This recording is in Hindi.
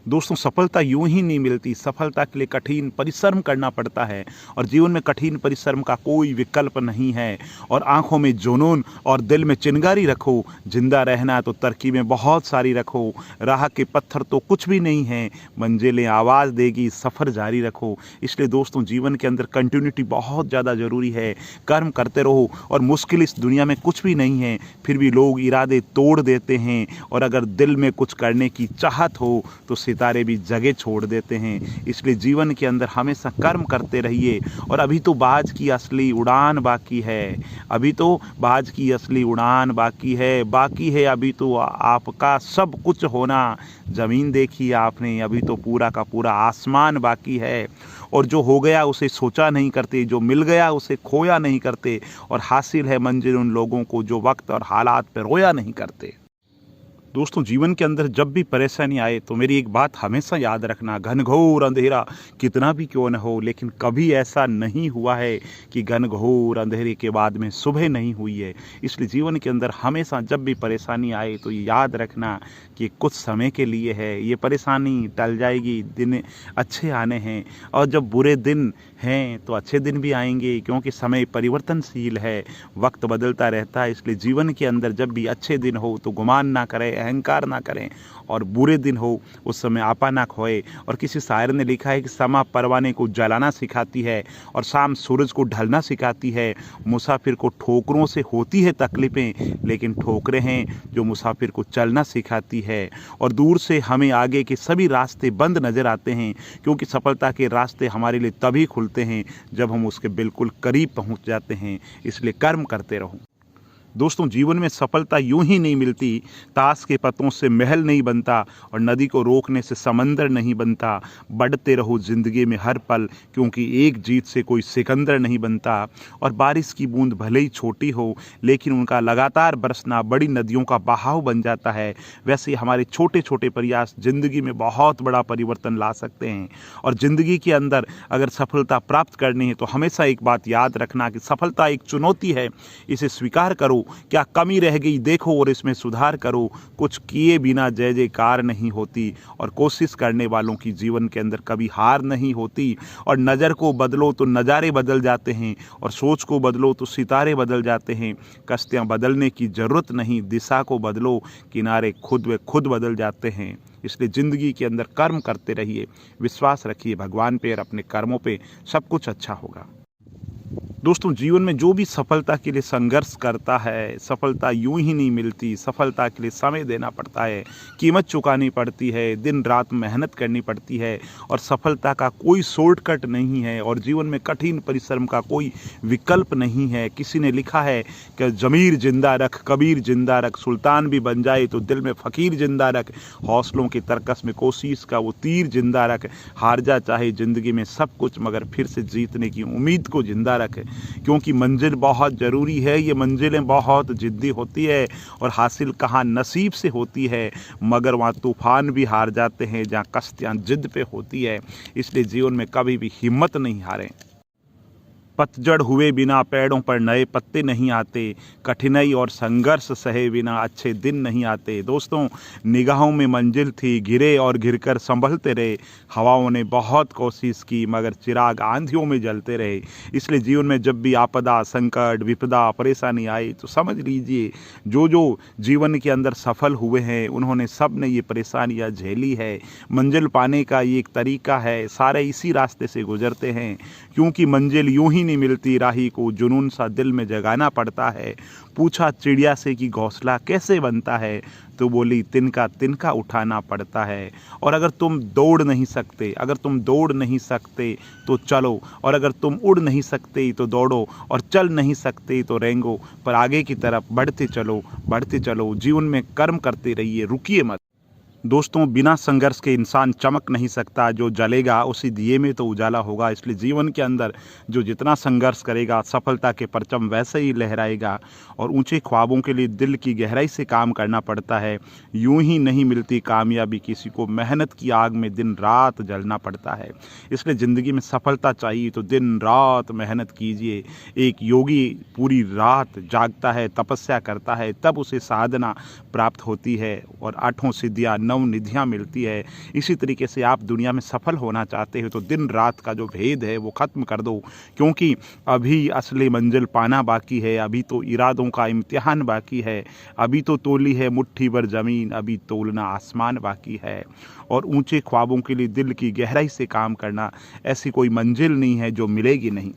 दोस्तों सफलता यूं ही नहीं मिलती, सफलता के लिए कठिन परिश्रम करना पड़ता है और जीवन में कठिन परिश्रम का कोई विकल्प नहीं है। और आंखों में जुनून और दिल में चिंगारी रखो, जिंदा रहना है तो तरकीबें बहुत सारी रखो, राह के पत्थर तो कुछ भी नहीं है, मंजिलें आवाज़ देगी, सफ़र जारी रखो। इसलिए दोस्तों जीवन के अंदर कंटिन्यूटी बहुत ज़्यादा ज़रूरी है। कर्म करते रहो और मुश्किल इस दुनिया में कुछ भी नहीं है, फिर भी लोग इरादे तोड़ देते हैं। और अगर दिल में कुछ करने की चाहत हो तो सितारे भी जगह छोड़ देते हैं। इसलिए जीवन के अंदर हमेशा कर्म करते रहिए। और अभी तो बाज की असली उड़ान बाकी है, अभी तो बाज की असली उड़ान बाकी है अभी तो आपका सब कुछ होना। ज़मीन देखी आपने, अभी तो पूरा का पूरा आसमान बाकी है। और जो हो गया उसे सोचा नहीं करते, जो मिल गया उसे खोया नहीं करते, और हासिल है मंजिल उन लोगों को जो वक्त और हालात पर रोया नहीं करते। दोस्तों जीवन के अंदर जब भी परेशानी आए तो मेरी एक बात हमेशा याद रखना, घनघोर अंधेरा कितना भी क्यों न हो, लेकिन कभी ऐसा नहीं हुआ है कि घनघोर अंधेरे के बाद में सुबह नहीं हुई है। इसलिए जीवन के अंदर हमेशा जब भी परेशानी आए तो याद रखना कि कुछ समय के लिए है, ये परेशानी टल जाएगी, दिन अच्छे आने हैं। और जब बुरे दिन हैं तो अच्छे दिन भी आएंगे, क्योंकि समय परिवर्तनशील है, वक्त बदलता रहता है। इसलिए जीवन के अंदर जब भी अच्छे दिन हो तो गुमान ना करें, अहंकार ना करें, और बुरे दिन हो उस समय आपा ना खोए। और किसी शायर ने लिखा है कि समा परवाने को जलाना सिखाती है और शाम सूरज को ढलना सिखाती है। मुसाफिर को ठोकरों से होती है तकलीफ़ें, लेकिन ठोकरें हैं जो मुसाफिर को चलना सिखाती है। और दूर से हमें आगे के सभी रास्ते बंद नज़र आते हैं, क्योंकि सफलता के रास्ते हमारे लिए तभी खुलते हैं जब हम उसके बिल्कुल करीब पहुंच जाते हैं। इसलिए कर्म करते रहो। दोस्तों जीवन में सफलता यूं ही नहीं मिलती, ताश के पत्तों से महल नहीं बनता और नदी को रोकने से समंदर नहीं बनता। बढ़ते रहो ज़िंदगी में हर पल, क्योंकि एक जीत से कोई सिकंदर नहीं बनता। और बारिश की बूंद भले ही छोटी हो, लेकिन उनका लगातार बरसना बड़ी नदियों का बहाव बन जाता है। वैसे हमारे छोटे छोटे प्रयास ज़िंदगी में बहुत बड़ा परिवर्तन ला सकते हैं। और ज़िंदगी के अंदर अगर सफलता प्राप्त करनी है तो हमेशा एक बात याद रखना कि सफलता एक चुनौती है, इसे स्वीकार करो। क्या कमी रह गई देखो और इसमें सुधार करो। कुछ किए बिना जय जयकार नहीं होती, और कोशिश करने वालों की जीवन के अंदर कभी हार नहीं होती। और नज़र को बदलो तो नज़ारे बदल जाते हैं, और सोच को बदलो तो सितारे बदल जाते हैं। कश्तियाँ बदलने की ज़रूरत नहीं, दिशा को बदलो, किनारे खुद व खुद बदल जाते हैं। इसलिए ज़िंदगी के अंदर कर्म करते रहिए, विश्वास रखिए भगवान पे और अपने कर्मों पे, सब कुछ अच्छा होगा। दोस्तों जीवन में जो भी सफलता के लिए संघर्ष करता है, सफलता यूं ही नहीं मिलती, सफलता के लिए समय देना पड़ता है, कीमत चुकानी पड़ती है, दिन रात मेहनत करनी पड़ती है। और सफलता का कोई शॉर्टकट नहीं है, और जीवन में कठिन परिश्रम का कोई विकल्प नहीं है। किसी ने लिखा है कि ज़मीर जिंदा रख, कबीर जिंदा रख, सुल्तान भी बन जाए तो दिल में फ़कीर जिंदा रख, हौसलों के तरकस में कोशिश का वो तीर जिंदा रख, हार जा चाहे ज़िंदगी में सब कुछ मगर फिर से जीतने की उम्मीद को जिंदा रख। क्योंकि मंजिल बहुत ज़रूरी है, ये मंजिलें बहुत ज़िद्दी होती है, और हासिल कहाँ नसीब से होती है, मगर वहाँ तूफ़ान भी हार जाते हैं जहाँ कश्तियाँ जिद पे होती है। इसलिए जीवन में कभी भी हिम्मत नहीं हारें। पतझड़ हुए बिना पेड़ों पर नए पत्ते नहीं आते, कठिनाई और संघर्ष सहे बिना अच्छे दिन नहीं आते। दोस्तों निगाहों में मंजिल थी, गिरे और घिरकर संभलते रहे, हवाओं ने बहुत कोशिश की मगर चिराग आंधियों में जलते रहे। इसलिए जीवन में जब भी आपदा, संकट, विपदा, परेशानी आई तो समझ लीजिए जो जीवन के अंदर सफल हुए हैं उन्होंने सब ने ये परेशानियाँ झेली है। मंजिल पाने का ये एक तरीका है, सारे इसी रास्ते से गुजरते हैं, क्योंकि मंजिल यूं ही नहीं मिलती, राही को जुनून सा दिल में जगाना पड़ता है। पूछा चिड़िया से कि घोंसला कैसे बनता है, तो बोली तिनका तिनका उठाना पड़ता है। और अगर तुम दौड़ नहीं सकते तो चलो, और अगर तुम उड़ नहीं सकते तो दौड़ो, और चल नहीं सकते तो रेंगो, पर आगे की तरफ बढ़ते चलो। जीवन में कर्म करते रहिए, रुकिए मत। दोस्तों बिना संघर्ष के इंसान चमक नहीं सकता, जो जलेगा उसी दिए में तो उजाला होगा। इसलिए जीवन के अंदर जो जितना संघर्ष करेगा सफलता के परचम वैसे ही लहराएगा। और ऊंचे ख्वाबों के लिए दिल की गहराई से काम करना पड़ता है, यूं ही नहीं मिलती कामयाबी किसी को, मेहनत की आग में दिन रात जलना पड़ता है। इसलिए ज़िंदगी में सफलता चाहिए तो दिन रात मेहनत कीजिए। एक योगी पूरी रात जागता है, तपस्या करता है, तब उसे साधना प्राप्त होती है, और 8 सिद्धियाँ नव निधियाँ मिलती है। इसी तरीके से आप दुनिया में सफल होना चाहते हो तो दिन रात का जो भेद है वो ख़त्म कर दो, क्योंकि अभी असली मंजिल पाना बाकी है, अभी तो इरादों का इम्तिहान बाकी है, अभी तो तोली है मुट्ठी भर ज़मीन, अभी तोलना आसमान बाकी है। और ऊंचे ख्वाबों के लिए दिल की गहराई से काम करना, ऐसी कोई मंजिल नहीं है जो मिलेगी नहीं।